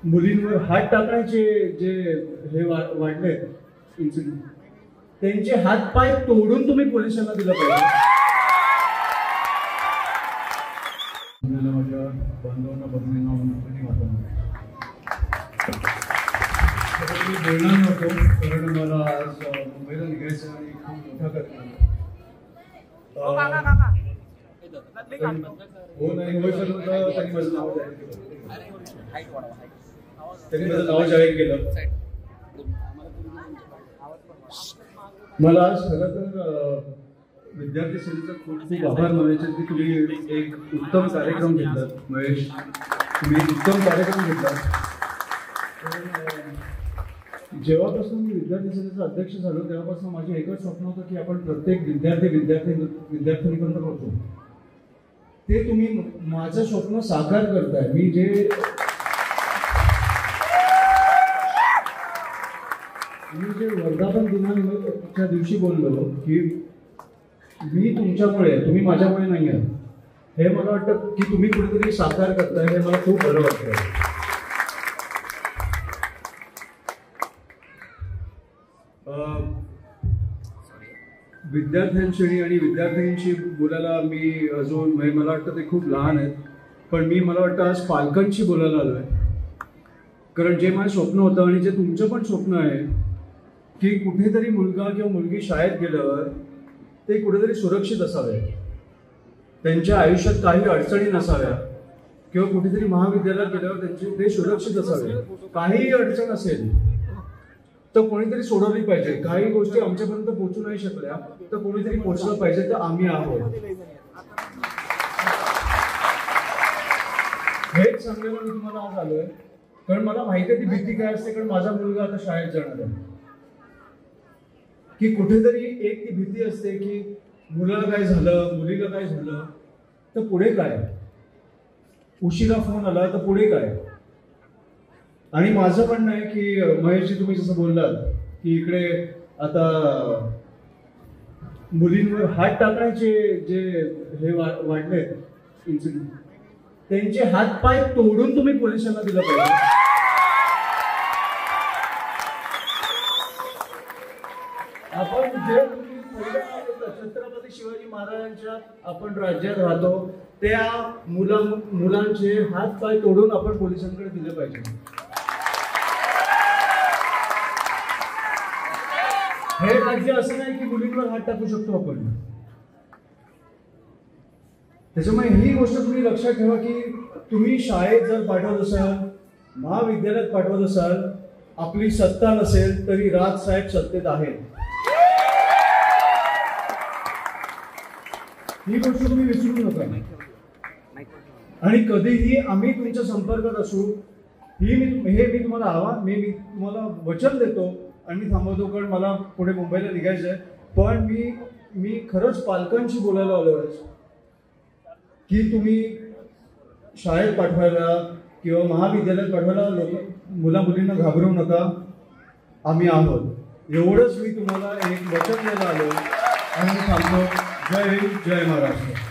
मुलींवर हात टाकण्याचे जे हे वाढले इन्सिडेंट, त्यांचे हात पाय तोडून तुम्ही पोलिसांना दिलं पाहिजे. माझ्या बांधवांना बघणं मी बोलणार नव्हतो, कारण मला आज मुंबईला निघायचं आणि खूप मोठा कार्यक्रम. हो नाही त्यांनी माझं नाव जाहीर केलं. त्यांनी माझं नाव जाहीर केलं. मला आज खरं तर विद्यार्थी सेनेचा खूप खूप आभार मानायचे की तुम्ही एक उत्तम कार्यक्रम घेतलात. महेश, तुम्ही एक उत्तम कार्यक्रम घेतलात. जेव्हापासून मी विद्यार्थी सेनेचा अध्यक्ष झालो तेव्हापासून माझे एकच स्वप्न होतं की आपण प्रत्येक विद्यार्थ्यांपर्यंत पोहोचू. ते तुम्ही माझं स्वप्न साकार करताय. मी जे वर्धापन दिनाच्या दिवशी बोललो की मी तुमच्यामुळे, तुम्ही माझ्यामुळे नाही आहात, हे मला वाटतं की तुम्ही कुठेतरी साकार करताय. हे मला खूप बरं वाटतं. विद्यार्थ्यांशी आणि विद्यार्थ्यांशी बोलायला मी अजून मला वाटतं ते खूप लहान आहेत, पण मला वाटतं आज पालकांशी बोलायला आलो आहे. कारण जे माझं स्वप्न होतं आणि जे तुमचं पण स्वप्न आहे की कुठेतरी मुलगा किंवा मुलगी शाळेत गेल्यावर ते कुठेतरी सुरक्षित असावे, त्यांच्या आयुष्यात काही अडचणी नसाव्या, किंवा कुठेतरी महाविद्यालयात गेल्यावर ते सुरक्षित असावे. काहीही अडचण असेल तर कोणीतरी सोडवली पाहिजे. काही गोष्टी आमच्यापर्यंत पोहोचू नाही शकल्या तर कोणीतरी पोहोचलं पाहिजे, तर आम्ही आहोत. हेच सांगायला मी तुम्हाला आज आलोय, कारण मला माहिती आहे ती भीती काय असते. कारण माझा मुलगा आता शाळेत जाणार आहे, की कुठेतरी एक ती भीती असते की मुलाला काय झालं, मुलीला काय झालं तर पुढे काय, उशिरा फोन आला तर पुढे काय. आणि माझं म्हणणं आहे की महेशजी, तुम्ही जसं बोललात की इकडे आता मुलींवर हात टाकण्याचे जे हे वाढले इन्सिडेंट, त्यांचे हात पाय तोडून तुम्ही पोलिसांना दिलं पाहिजे. आपण जे छत्रपती शिवाजी महाराजांच्या आपण राज्यात राहतो त्या मुलांचे हात पाय तोडून आपण पोलिसांकडे दिले पाहिजे. हे राज्य असं नाही की मुलींवर हात टाकू शकतो आपण. त्याच्यामुळे ही गोष्ट तुम्ही लक्षात ठेवा की तुम्ही शाळेत जर पाठवत असाल, महाविद्यालयात पाठवत असाल, आपली सत्ता नसेल तरी राजसाहेब सत्तेत आहेत. ही गोष्ट तुम्ही विसरू नका. आणि कधीही आम्ही तुमच्या संपर्कात असू, मी तुम्हाला मी तुम्हाला वचन देतो आणि थांबवतो, कारण मला पुढे मुंबईला निघायचं आहे. पण मी खरंच पालकांशी बोलायला आलो आहे की तुम्ही शाळेत पाठवायला किंवा महाविद्यालयात पाठवायला मुला मुलींना घाबरू नका, आम्ही आहोत. एवढंच मी तुम्हाला एक वचन द्यायला आलो आणि थांबतो. जय हिंद, जय महाराष्ट्र.